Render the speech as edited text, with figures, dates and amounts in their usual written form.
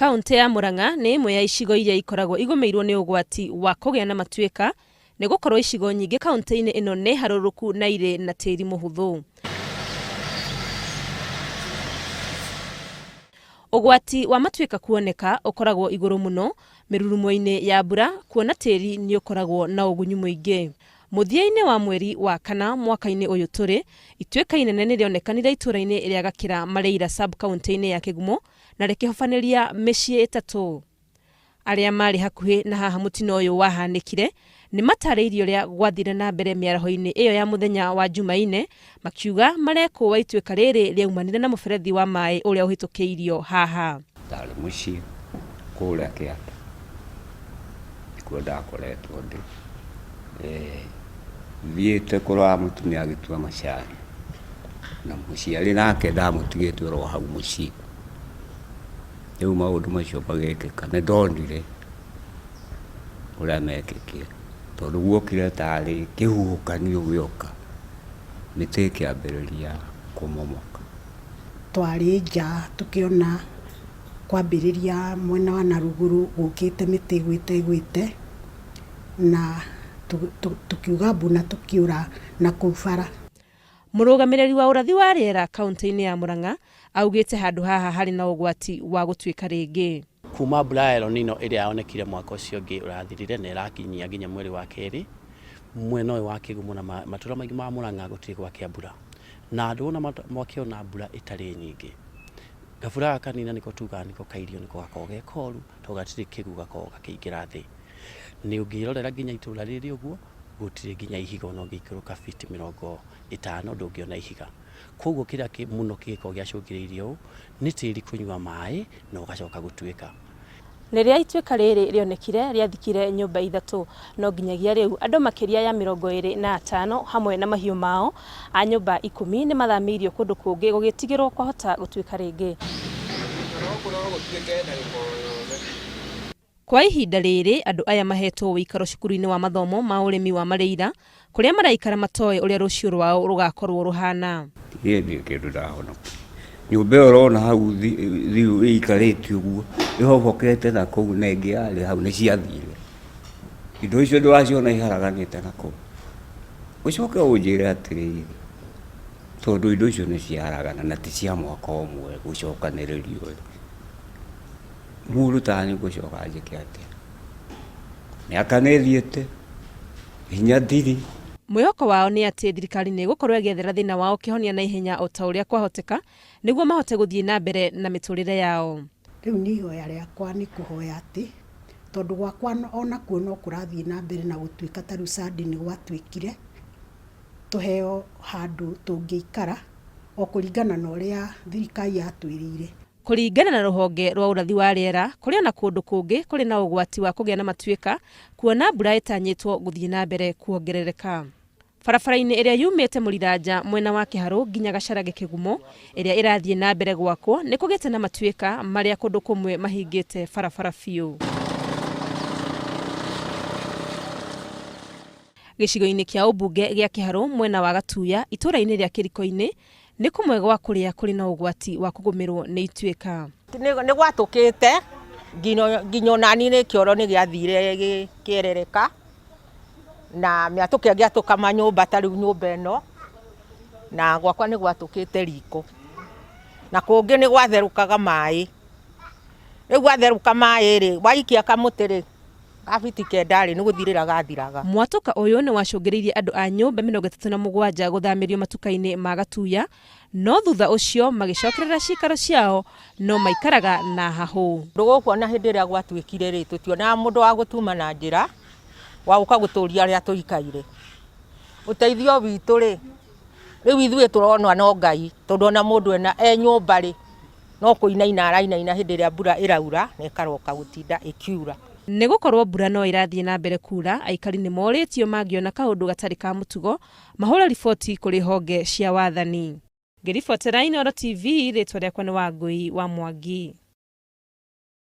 Kaunti ya Murang'a nĩ imwe ya icigo iria ikoragwo igomeirwo nĩ ũgwati wa kũgĩa na matuĩka nĩ gũkorwo icigo nyingĩ kaunti-inĩ ĩno nĩ harũrũku na irĩ na tĩri mũhũthũ. Ũgwati wa matuĩka kuoneka ũkoragwo igũrũ mũno mĩrurumo-inĩ ya mbura, kuona tĩri nĩ ũkoragwo na ũgunyu mũingĩ. Mũthia-inĩ wa mweri wa kana mwaka-inĩ ũyũ tũrĩ, ituĩka inene nĩ rĩonekanire itũũra-inĩ rĩa Gakĩra Mareira sub kaunti-inĩ ya Kĩgumo na rĩkĩhobanĩria mĩciĩ ĩtatũ. Arĩa marĩ hakuhĩ na haha mũtino ũyũ wahanĩkire nĩ matarĩirio ũrĩa gwathire na mbere mĩaraho-inĩ ĩyo ya mũthenya wa Jumaine, makiuga marekũwa ituĩka rĩrĩ rĩaumanire na mũberethi wa maĩ ũrĩa ũhĩtũkĩirio haha. Ndarĩ mũciĩ kũrĩa Kĩanda, kuo ndakoretwo ndĩ. Thiĩte kũrora mũtumia agĩtua macani, na mũciari nake ndamũtigĩte oro hau mũciĩ. Rĩu maũndũ macio magĩkĩka nĩ ndonire ũrĩa mekĩkire, tondũ guokire tarĩ kĩhuhũkanio gĩoka, mĩtĩ ĩkĩambĩrĩria kũmomoka. Twarĩ nja tũkĩona kwambĩrĩria mwena wa naruguru gũkĩte mĩtĩ ĩgwĩte na tukiuga mbuna tukiura na kũu bara. Mũrũgamĩrĩri wa ũrathi wa rĩera kaunti-inĩ ya Murang'a augĩte handũ haha harĩ na ũgwati wa gũtuĩka rĩngĩ. Kuma mbura ya El Nino ĩrĩa yonekire mwaka ũcio ũngĩ ũrathirire na ĩrakinyia nginya mweri wa kerĩ, mwena ũyũ wa Kĩgumo na matũũra maingĩ ma Murang'a gũtirĩ gwakĩa mbura, na andũ ona makĩona mbura ĩtarĩ nyingĩ. Gabura kanina nĩko tugaga nĩko kairio nĩko gakoragwo ge koru, tondũ gatirĩ kĩgu gakoragwo gakĩingĩra thĩ. Nĩ ũngĩrorera nginya itũũra rĩrĩ ũguo gũtirĩ nginya ihiga ona ũngĩikũrũka fiti 50 ndũngĩona ihiga. Koguo kĩrĩa mũno gĩkoragwo gĩacũngĩrĩirie ũũ nĩ tĩri kũnyua maĩ na ũgacoka gũtuĩka. Rĩrĩa ituĩka rĩrĩ rĩonekire rĩathikire nyũmba ithatũ, no nginyagia rĩu andũ makĩria ya 25 hamwe na mahiũ mao a nyũmba 10 nĩ mathamĩirio kũndũ kũngĩ gũgĩtigĩrwo kwahota gũtuĩka rĩngĩ. Kwa ihinda rĩrĩ andũ aya mahetwo ũikaro cukuru-inĩ wa mathomo ma ũrĩmi wa Mareira, kũrĩa maraikara matoĩ ũrĩa rũciũ rwao rũgakorwo ruhana. Ndiĩ kĩndũ ndahona. Nyũmba ĩyo ũrona hau ĩikarĩte ũguo ĩhobokete na kũu na ĩngĩ yarĩ hau nĩ ciathire. Indo icio ndĩraciona iharaganĩte na kũu. Ũcoke ũnjĩre atĩrĩrĩ, tondũ indo icio nĩ ciaragana na ti cia mwaka ũmwe gũcokanĩrĩrio. Mũndũ ta nĩ gũcoka njĩke atĩa? Mĩaka nĩ ĩthiĩte, hinya ndirĩ. Mwĩhoko wao nĩ atĩ thirikari nĩ ĩgũkorwo ĩgĩethera thĩna wao kĩhonia na ihenya o ta ũrĩa kwahoteka nĩguo mahote gũthiĩ na mbere na mĩtũrĩre yao. Rĩu nĩ ihoya rĩakwa nĩ kũhoya atĩ tondũ gwakwa ona kuo no kũrathiĩ na mbere na gũtuĩka ta rĩu Sandi nĩ gwatuĩkire, tũheo handũ tũngĩikara o kũringana na ũrĩa thirikari yatwĩrĩire. Kũringana na rũhonge rwa ũrathi wa rĩera, kũrĩ na kũndũ kũngĩ kũrĩ na ũgwati wa kũgĩa na matuĩka, kuona mbura ĩtanyĩtwo gũthiĩ na mbere kuongerereka. Barabara-inĩ ĩrĩa yumĩte Mũriranja mwena wa Kĩharũ nginya Gacarage Kĩgumo ĩrĩa ĩrathiĩ na mbere gwakwo nĩ kũgĩte na matuĩka marĩa kũndũ kũmwe mahingĩte barabara biũ. Gĩcigo-inĩ kĩa ũmbunge gĩa Kĩharũ mwena wa Gatuya itũũra-inĩ rĩa Kĩriko-inĩ nĩ kũmwe gwa kũrĩa kũrĩ na ũgwati wa kũgũmĩrwo nĩ ituĩka. Nĩ gwatũkĩte nginya onani nĩ kĩoro nĩ gĩathire gĩkĩerereka na mĩatũkĩ angĩatũka manyũmba ta rĩu nyũmba ĩno, na gwakwa nĩ gwatũkĩte riko na kũngĩ nĩ gwatherũkaga maĩ. Rĩu gwatherũka maĩ rĩ, waikia kamũtĩ rĩ, gabiti 9 nĩ gũthirĩra gathiraga. Mwatũka ũyũ nĩ wacũngĩrĩirie andũ a nyũmba 37 gũthamĩrio matuka-inĩ ma Gatuya, no thutha ũcio magĩcokerera cikaro ciao no maikaraga na hahũ. Ndũgũkuona hĩndĩ ĩrĩa gwatuĩkire rĩ, tũtionaga mũndũ wa gũtuma na njĩra wa gũka gũtũria arĩa tũikaire. Ũteithio witũ rĩ, rĩu ithuĩ tũronwa no Ngai, tondũ ona mũndũ nyũmba rĩ no kũinaina arainaina hĩndĩ ĩrĩa mbura ĩraura na ĩkaroka gũtinda ĩkiura. Nĩ gũkorwo mbura no ĩrathiĩ na mbere kura, aikari nĩ morĩtio mangĩona kaũndũ gatarĩ ka mũtugo mahũre riboti kũrĩ honge cia wathani. Ngĩribotera Inooro TV, rĩtwa rĩakwa nĩ Wangũi wa Mwangi.